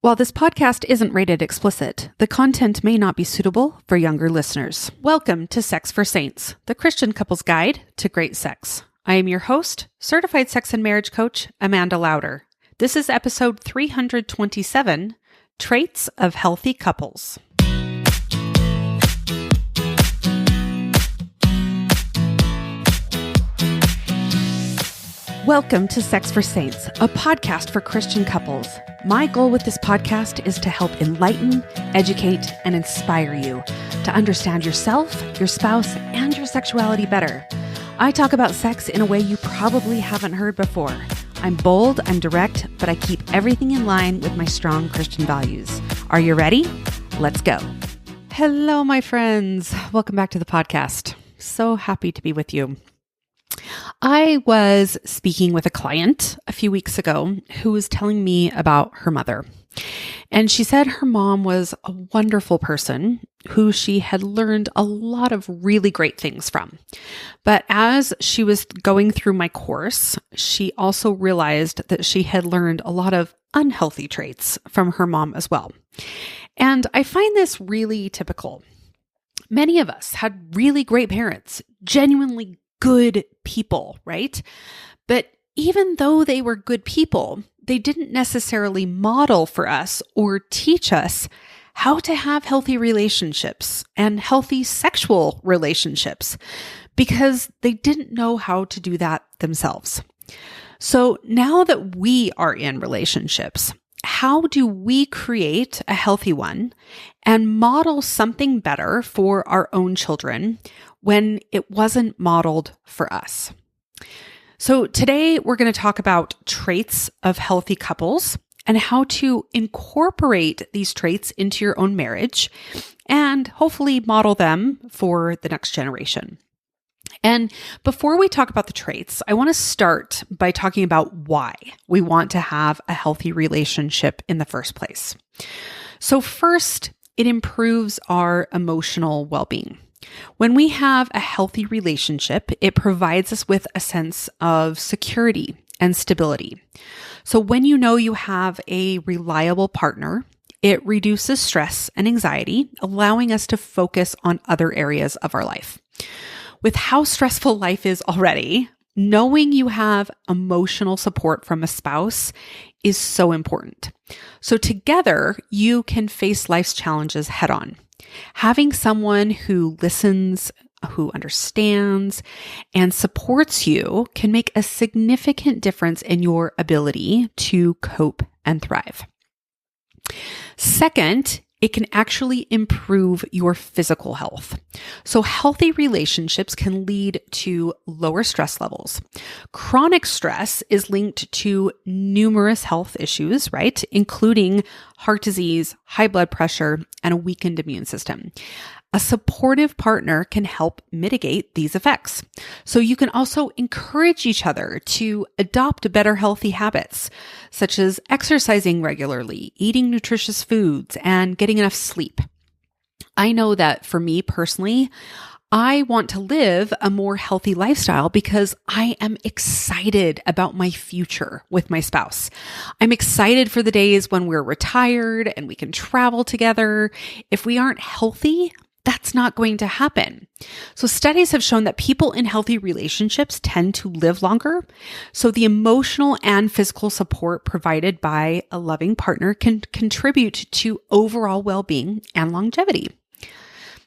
While this podcast isn't rated explicit, the content may not be suitable for younger listeners. Welcome to Sex for Saints, the Christian couple's guide to great sex. I am your host, certified sex and marriage coach, Amanda Lauder. This is episode 327, Traits of Healthy Couples. Welcome to Sex for Saints, a podcast for Christian couples. My goal with this podcast is to help enlighten, educate, and inspire you to understand yourself, your spouse, and your sexuality better. I talk about sex in a way you probably haven't heard before. I'm bold, I'm direct, but I keep everything in line with my strong Christian values. Are you ready? Let's go. Hello, my friends. Welcome back to the podcast. So happy to be with you. I was speaking with a client a few weeks ago who was telling me about her mother. And she said her mom was a wonderful person who she had learned a lot of really great things from. But as she was going through my course, she also realized that she had learned a lot of unhealthy traits from her mom as well. And I find this really typical. Many of us had really great parents, genuinely good people, right? But even though they were good people, they didn't necessarily model for us or teach us how to have healthy relationships and healthy sexual relationships because they didn't know how to do that themselves. So now that we are in relationships, how do we create a healthy one and model something better for our own children when it wasn't modeled for us? So today we're going to talk about traits of healthy couples and how to incorporate these traits into your own marriage and hopefully model them for the next generation. And before we talk about the traits, I want to start by talking about why we want to have a healthy relationship in the first place. So first, it improves our emotional well-being. When we have a healthy relationship, it provides us with a sense of security and stability. So when you know you have a reliable partner, it reduces stress and anxiety, allowing us to focus on other areas of our life. With how stressful life is already, knowing you have emotional support from a spouse is so important. So together, you can face life's challenges head on. Having someone who listens, who understands, and supports you can make a significant difference in your ability to cope and thrive. Second, it can actually improve your physical health. So healthy relationships can lead to lower stress levels. Chronic stress is linked to numerous health issues, right? Including heart disease, high blood pressure, and a weakened immune system. A supportive partner can help mitigate these effects. So you can also encourage each other to adopt better healthy habits, such as exercising regularly, eating nutritious foods, and getting enough sleep. I know that for me personally, I want to live a more healthy lifestyle because I am excited about my future with my spouse. I'm excited for the days when we're retired and we can travel together. If we aren't healthy, that's not going to happen. So studies have shown that people in healthy relationships tend to live longer. So the emotional and physical support provided by a loving partner can contribute to overall well-being and longevity.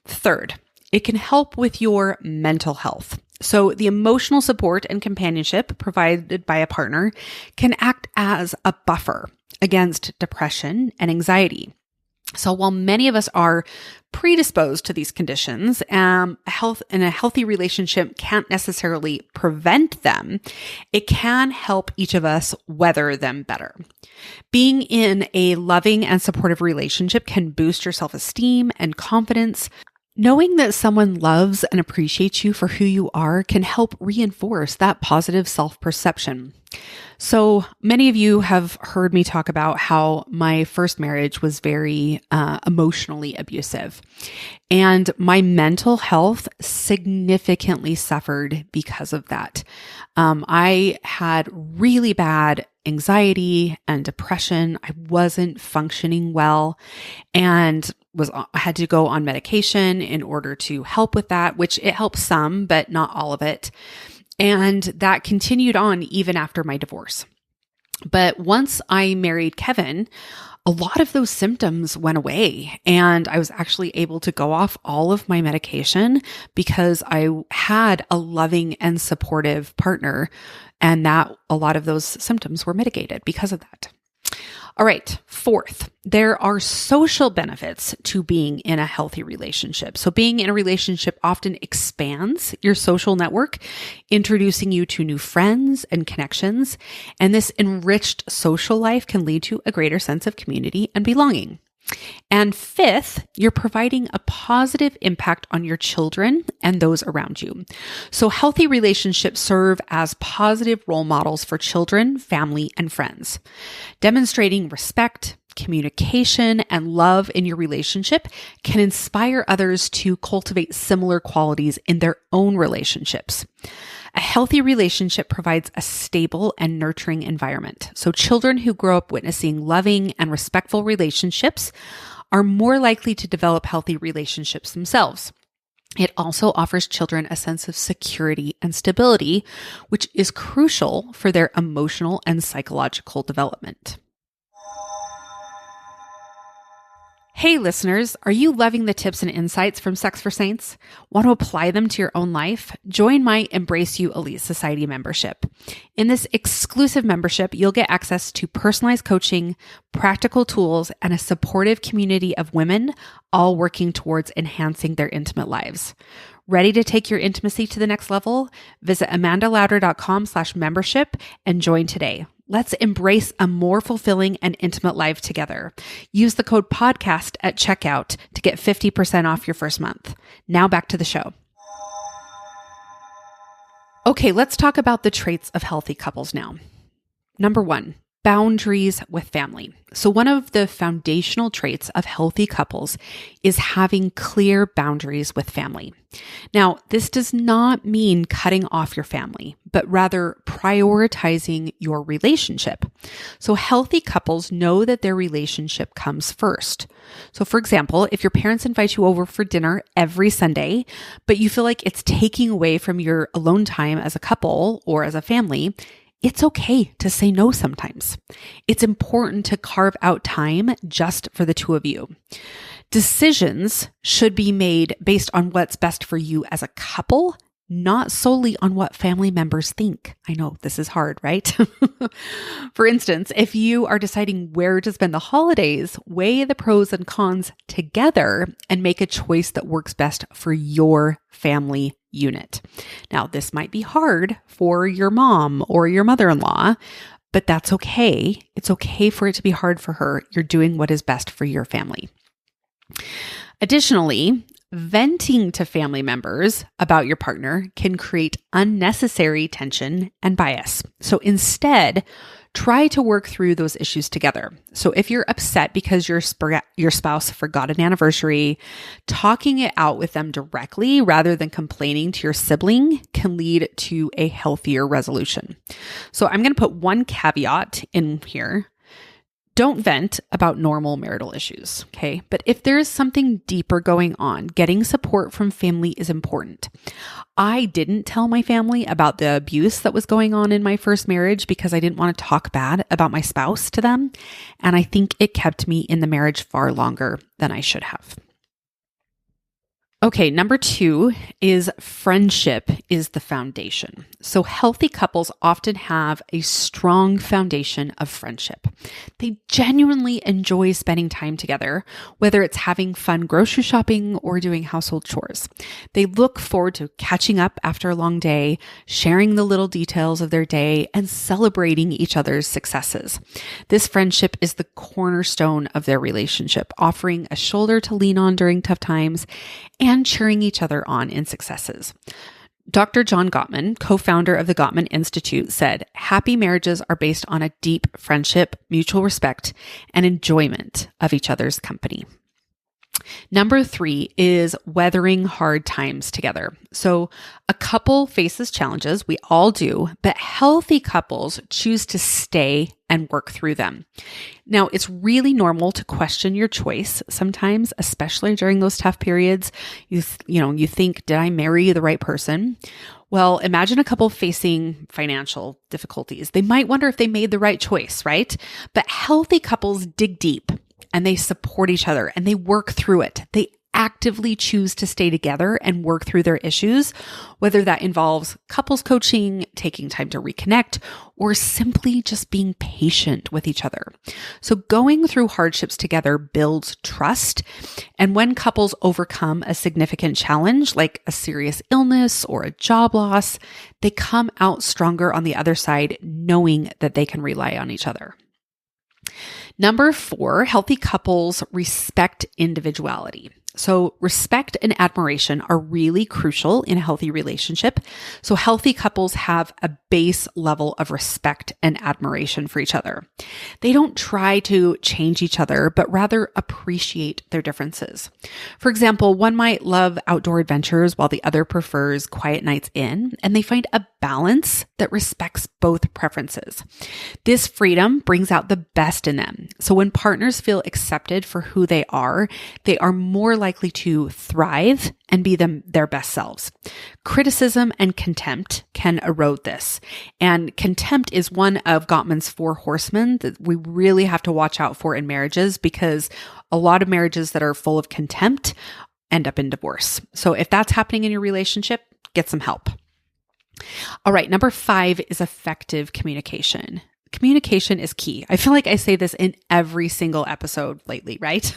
Third, it can help with your mental health. So the emotional support and companionship provided by a partner can act as a buffer against depression and anxiety. So while many of us are predisposed to these conditions, a healthy relationship can't necessarily prevent them, it can help each of us weather them better. Being in a loving and supportive relationship can boost your self-esteem and confidence, Knowing that someone loves and appreciates you for who you are can help reinforce that positive self-perception. So many of you have heard me talk about how my first marriage was very emotionally abusive, and my mental health significantly suffered because of that. I had really bad anxiety and depression. I wasn't functioning well and I had to go on medication in order to help with that, which it helps some, but not all of it. And that continued on even after my divorce. But once I married Kevin, a lot of those symptoms went away, and I was actually able to go off all of my medication because I had a loving and supportive partner, and that a lot of those symptoms were mitigated because of that. All right. Fourth, there are social benefits to being in a healthy relationship. So being in a relationship often expands your social network, introducing you to new friends and connections. And this enriched social life can lead to a greater sense of community and belonging. And fifth, you're providing a positive impact on your children and those around you. So healthy relationships serve as positive role models for children, family, and friends. Demonstrating respect, communication, and love in your relationship can inspire others to cultivate similar qualities in their own relationships. A healthy relationship provides a stable and nurturing environment. So children who grow up witnessing loving and respectful relationships are more likely to develop healthy relationships themselves. It also offers children a sense of security and stability, which is crucial for their emotional and psychological development. Hey listeners, are you loving the tips and insights from Sex for Saints? Want to apply them to your own life? Join my Embrace You Elite Society membership. In this exclusive membership, you'll get access to personalized coaching, practical tools, and a supportive community of women, all working towards enhancing their intimate lives. Ready to take your intimacy to the next level? Visit amandalauder.com/membership and join today. Let's embrace a more fulfilling and intimate life together. Use the code podcast at checkout to get 50% off your first month. Now back to the show. Okay, let's talk about the traits of healthy couples now. Number 1, boundaries with family. So one of the foundational traits of healthy couples is having clear boundaries with family. Now, this does not mean cutting off your family, but rather prioritizing your relationship. So healthy couples know that their relationship comes first. So for example, if your parents invite you over for dinner every Sunday, but you feel like it's taking away from your alone time as a couple or as a family, it's okay to say no sometimes. It's important to carve out time just for the two of you. Decisions should be made based on what's best for you as a couple, not solely on what family members think. I know this is hard, right? For instance, if you are deciding where to spend the holidays, weigh the pros and cons together and make a choice that works best for your family unit. Now, this might be hard for your mom or your mother-in-law, but that's okay. It's okay for it to be hard for her. You're doing what is best for your family. Additionally, venting to family members about your partner can create unnecessary tension and bias. So instead, try to work through those issues together. So if you're upset because your spouse forgot an anniversary, talking it out with them directly rather than complaining to your sibling can lead to a healthier resolution. So I'm going to put one caveat in here. Don't vent about normal marital issues, okay? But if there is something deeper going on, getting support from family is important. I didn't tell my family about the abuse that was going on in my first marriage because I didn't want to talk bad about my spouse to them. And I think it kept me in the marriage far longer than I should have. Okay, number 2 is friendship is the foundation. So healthy couples often have a strong foundation of friendship. They genuinely enjoy spending time together, whether it's having fun grocery shopping or doing household chores. They look forward to catching up after a long day, sharing the little details of their day, and celebrating each other's successes. This friendship is the cornerstone of their relationship, offering a shoulder to lean on during tough times and cheering each other on in successes. Dr. John Gottman, co-founder of the Gottman Institute, said, happy marriages are based on a deep friendship, mutual respect, and enjoyment of each other's company. Number 3 is weathering hard times together. So a couple faces challenges, we all do, but healthy couples choose to stay and work through them. Now, it's really normal to question your choice sometimes, especially during those tough periods. You think, did I marry the right person? Well, imagine a couple facing financial difficulties. They might wonder if they made the right choice, right? But healthy couples dig deep and they support each other and they work through it. They actively choose to stay together and work through their issues, whether that involves couples coaching, taking time to reconnect, or simply just being patient with each other. So going through hardships together builds trust. And when couples overcome a significant challenge, like a serious illness or a job loss, they come out stronger on the other side, knowing that they can rely on each other. Number 4, healthy couples respect individuality. So respect and admiration are really crucial in a healthy relationship. So healthy couples have a base level of respect and admiration for each other. They don't try to change each other, but rather appreciate their differences. For example, one might love outdoor adventures while the other prefers quiet nights in, and they find a balance that respects both preferences. This freedom brings out the best in them. So when partners feel accepted for who they are more likely to thrive and be their best selves. Criticism and contempt can erode this. And contempt is one of Gottman's 4 horsemen that we really have to watch out for in marriages, because a lot of marriages that are full of contempt end up in divorce. So if that's happening in your relationship, get some help. All right, number 5 is effective communication. Communication is key. I feel like I say this in every single episode lately, right?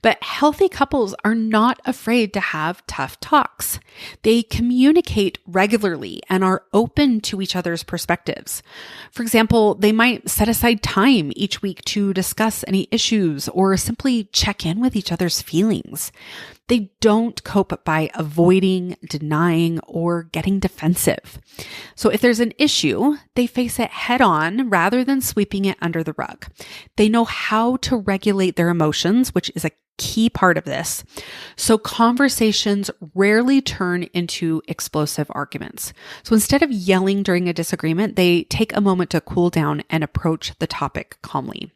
But healthy couples are not afraid to have tough talks. They communicate regularly and are open to each other's perspectives. For example, they might set aside time each week to discuss any issues or simply check in with each other's feelings. They don't cope by avoiding, denying, or getting defensive. So if there's an issue, they face it head on rather than sweeping it under the rug. They know how to regulate their emotions, which is a key part of this. So conversations rarely turn into explosive arguments. So instead of yelling during a disagreement, they take a moment to cool down and approach the topic calmly.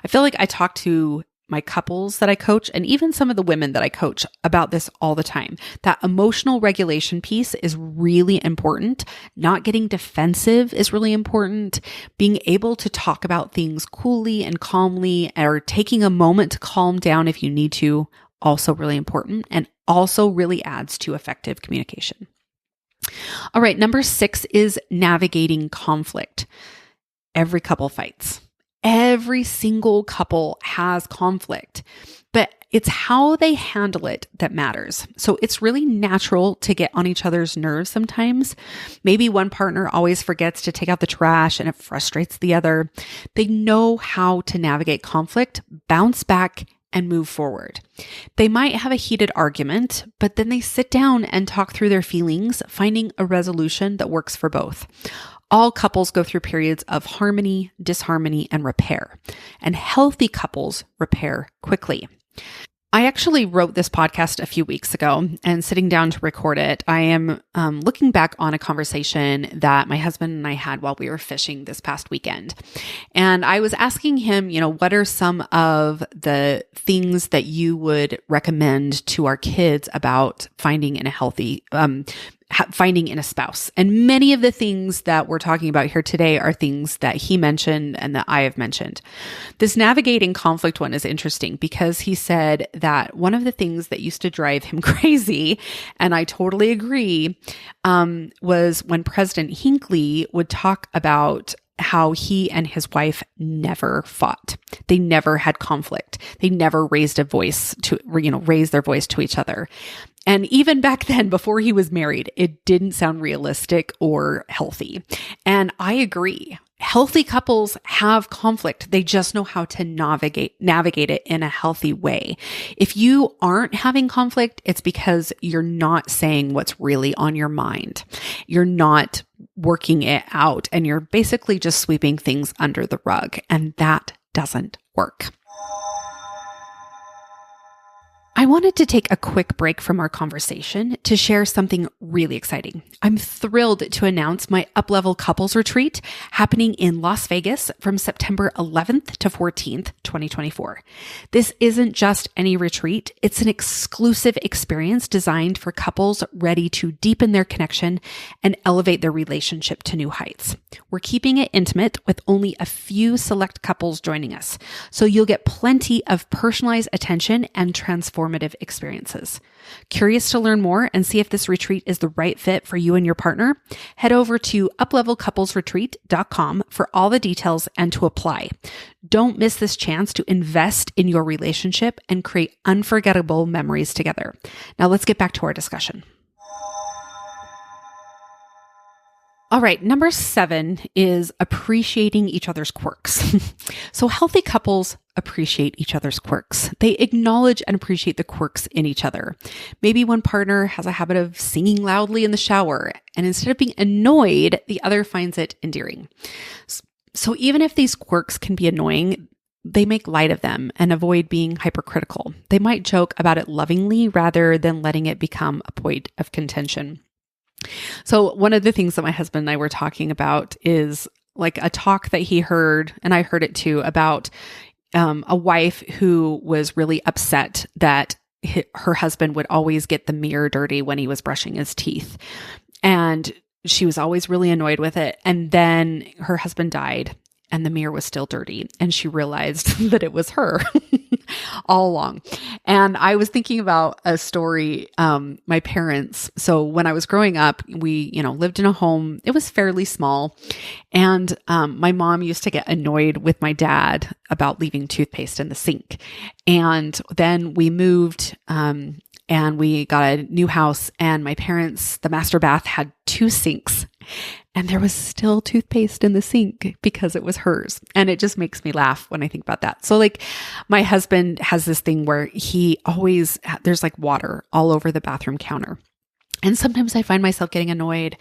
I feel like I talk to my couples that I coach and even some of the women that I coach about this all the time. That emotional regulation piece is really important. Not getting defensive is really important. Being able to talk about things coolly and calmly, or taking a moment to calm down if you need to, also really important, and also really adds to effective communication. All right, number 6 is navigating conflict. Every couple fights. Every single couple has conflict, but it's how they handle it that matters. So it's really natural to get on each other's nerves sometimes. Maybe one partner always forgets to take out the trash and it frustrates the other. They know how to navigate conflict, bounce back, and move forward. They might have a heated argument, but then they sit down and talk through their feelings, finding a resolution that works for both. All couples go through periods of harmony, disharmony, and repair. And healthy couples repair quickly. I actually wrote this podcast a few weeks ago, and sitting down to record it, I am looking back on a conversation that my husband and I had while we were fishing this past weekend. And I was asking him, what are some of the things that you would recommend to our kids about finding in a healthy finding in a spouse. And many of the things that we're talking about here today are things that he mentioned and that I have mentioned. This navigating conflict one is interesting because he said that one of the things that used to drive him crazy, and I totally agree, was when President Hinckley would talk about how he and his wife never fought. They never had conflict. They never raised their voice to each other. And even back then, before he was married, it didn't sound realistic or healthy. And I agree. Healthy couples have conflict. They just know how to navigate it in a healthy way. If you aren't having conflict, it's because you're not saying what's really on your mind. You're not working it out, and you're basically just sweeping things under the rug, and that doesn't work. I wanted to take a quick break from our conversation to share something really exciting. I'm thrilled to announce my Uplevel Couples Retreat happening in Las Vegas from September 11th to 14th, 2024. This isn't just any retreat. It's an exclusive experience designed for couples ready to deepen their connection and elevate their relationship to new heights. We're keeping it intimate with only a few select couples joining us, so you'll get plenty of personalized attention and transformative experiences. Curious to learn more and see if this retreat is the right fit for you and your partner? Head over to uplevelcouplesretreat.com for all the details and to apply. Don't miss this chance to invest in your relationship and create unforgettable memories together. Now let's get back to our discussion. All right, number 7 is appreciating each other's quirks. So healthy couples appreciate each other's quirks. They acknowledge and appreciate the quirks in each other. Maybe one partner has a habit of singing loudly in the shower, and instead of being annoyed, the other finds it endearing. So even if these quirks can be annoying, they make light of them and avoid being hypercritical. They might joke about it lovingly rather than letting it become a point of contention. So one of the things that my husband and I were talking about is like a talk that he heard, and I heard it too, about a wife who was really upset that her husband would always get the mirror dirty when he was brushing his teeth. And she was always really annoyed with it. And then her husband died and the mirror was still dirty. And she realized that it was her all along. And I was thinking about a story, my parents. So when I was growing up, we, lived in a home, it was fairly small. And my mom used to get annoyed with my dad about leaving toothpaste in the sink. And then we moved, and we got a new house, and my parents, the master bath had 2 sinks. And there was still toothpaste in the sink because it was hers. And it just makes me laugh when I think about that. So like my husband has this thing where there's like water all over the bathroom counter. And sometimes I find myself getting annoyed.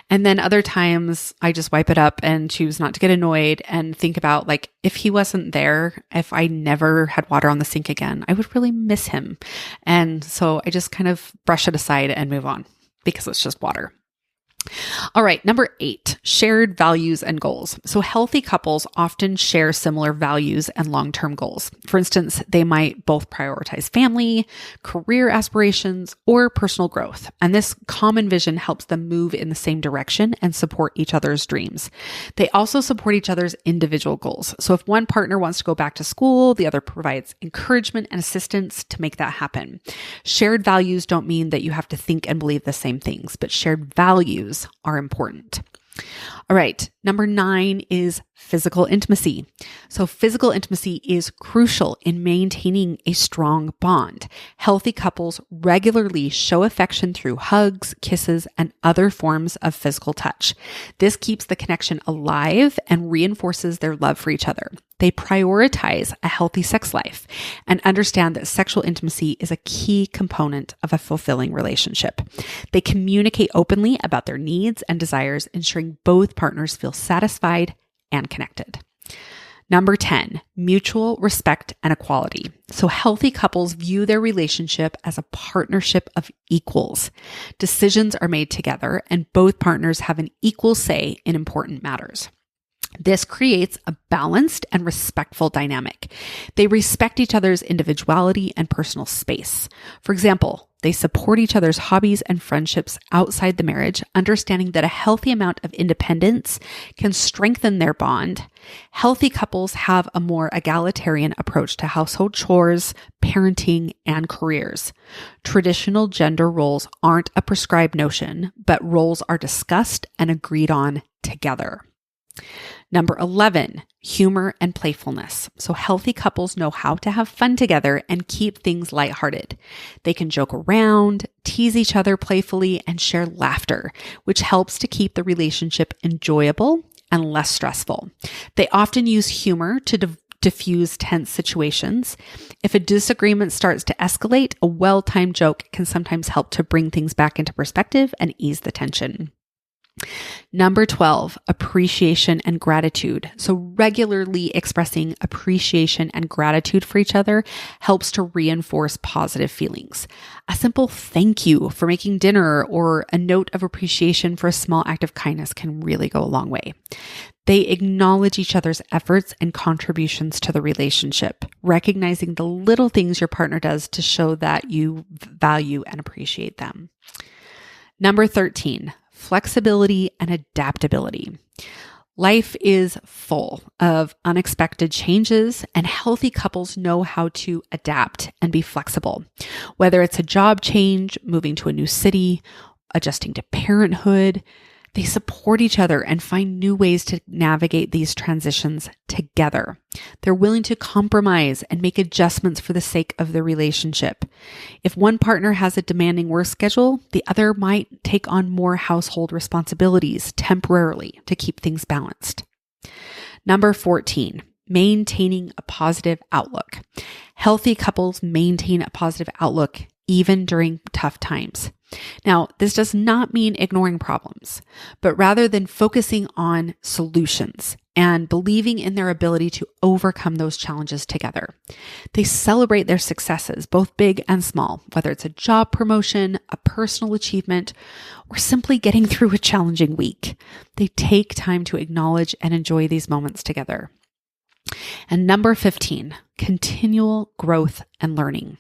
And then other times I just wipe it up and choose not to get annoyed and think about like, if he wasn't there, if I never had water on the sink again, I would really miss him. And so I just kind of brush it aside and move on because it's just water. All right, number 8, shared values and goals. So healthy couples often share similar values and long-term goals. For instance, they might both prioritize family, career aspirations, or personal growth. And this common vision helps them move in the same direction and support each other's dreams. They also support each other's individual goals. So if one partner wants to go back to school, the other provides encouragement and assistance to make that happen. Shared values don't mean that you have to think and believe the same things, but shared values are important. All right, number 9 is physical intimacy. So physical intimacy is crucial in maintaining a strong bond. Healthy couples regularly show affection through hugs, kisses, and other forms of physical touch. This keeps the connection alive and reinforces their love for each other. They prioritize a healthy sex life and understand that sexual intimacy is a key component of a fulfilling relationship. They communicate openly about their needs and desires, ensuring both partners feel satisfied and connected. Number 10, mutual respect and equality. So healthy couples view their relationship as a partnership of equals. Decisions are made together and both partners have an equal say in important matters. This creates a balanced and respectful dynamic. They respect each other's individuality and personal space. For example, they support each other's hobbies and friendships outside the marriage, understanding that a healthy amount of independence can strengthen their bond. Healthy couples have a more egalitarian approach to household chores, parenting, and careers. Traditional gender roles aren't a prescribed notion, but roles are discussed and agreed on together. Number 11, humor and playfulness. So healthy couples know how to have fun together and keep things lighthearted. They can joke around, tease each other playfully, and share laughter, which helps to keep the relationship enjoyable and less stressful. They often use humor to diffuse tense situations. If a disagreement starts to escalate, a well-timed joke can sometimes help to bring things back into perspective and ease the tension. Number 12, appreciation and gratitude. So regularly expressing appreciation and gratitude for each other helps to reinforce positive feelings. A simple thank you for making dinner or a note of appreciation for a small act of kindness can really go a long way. They acknowledge each other's efforts and contributions to the relationship, recognizing the little things your partner does to show that you value and appreciate them. Number 13, flexibility and adaptability. Life is full of unexpected changes, and healthy couples know how to adapt and be flexible. Whether it's a job change, moving to a new city, adjusting to parenthood, they support each other and find new ways to navigate these transitions together. They're willing to compromise and make adjustments for the sake of the relationship. If one partner has a demanding work schedule, the other might take on more household responsibilities temporarily to keep things balanced. Number 14, maintaining a positive outlook. Healthy couples maintain a positive outlook even during tough times. Now, this does not mean ignoring problems, but rather than focusing on solutions and believing in their ability to overcome those challenges together. They celebrate their successes, both big and small, whether it's a job promotion, a personal achievement, or simply getting through a challenging week. They take time to acknowledge and enjoy these moments together. And number 15, continual growth and learning.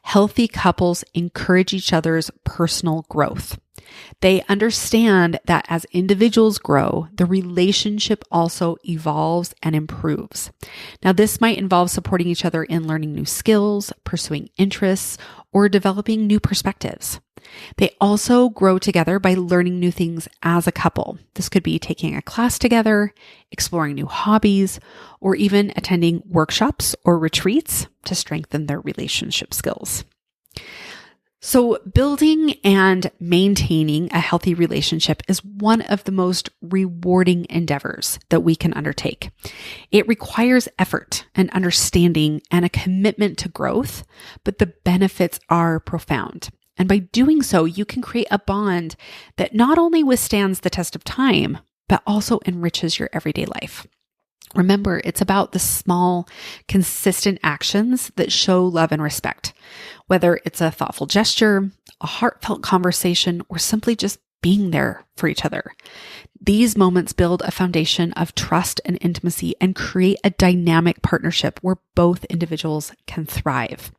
Healthy couples encourage each other's personal growth. They understand that as individuals grow, the relationship also evolves and improves. Now, this might involve supporting each other in learning new skills, pursuing interests, or developing new perspectives. They also grow together by learning new things as a couple. This could be taking a class together, exploring new hobbies, or even attending workshops or retreats to strengthen their relationship skills. So building and maintaining a healthy relationship is one of the most rewarding endeavors that we can undertake. It requires effort and understanding and a commitment to growth, but the benefits are profound. And by doing so, you can create a bond that not only withstands the test of time, but also enriches your everyday life. Remember, it's about the small, consistent actions that show love and respect, whether it's a thoughtful gesture, a heartfelt conversation, or simply just being there for each other. These moments build a foundation of trust and intimacy and create a dynamic partnership where both individuals can thrive.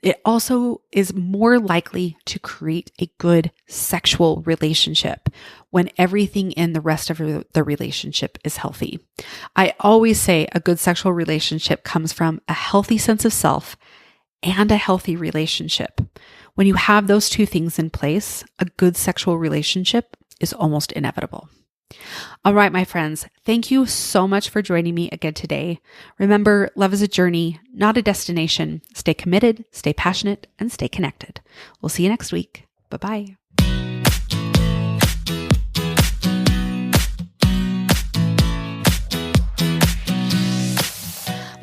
It also is more likely to create a good sexual relationship when everything in the rest of the relationship is healthy. I always say a good sexual relationship comes from a healthy sense of self and a healthy relationship. When you have those two things in place, a good sexual relationship is almost inevitable. All right, my friends, thank you so much for joining me again today. Remember, love is a journey, not a destination. Stay committed, stay passionate, and stay connected. We'll see you next week. Bye-bye.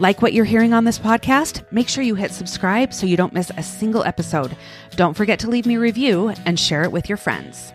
Like what you're hearing on this podcast? Make sure you hit subscribe so you don't miss a single episode. Don't forget to leave me a review and share it with your friends.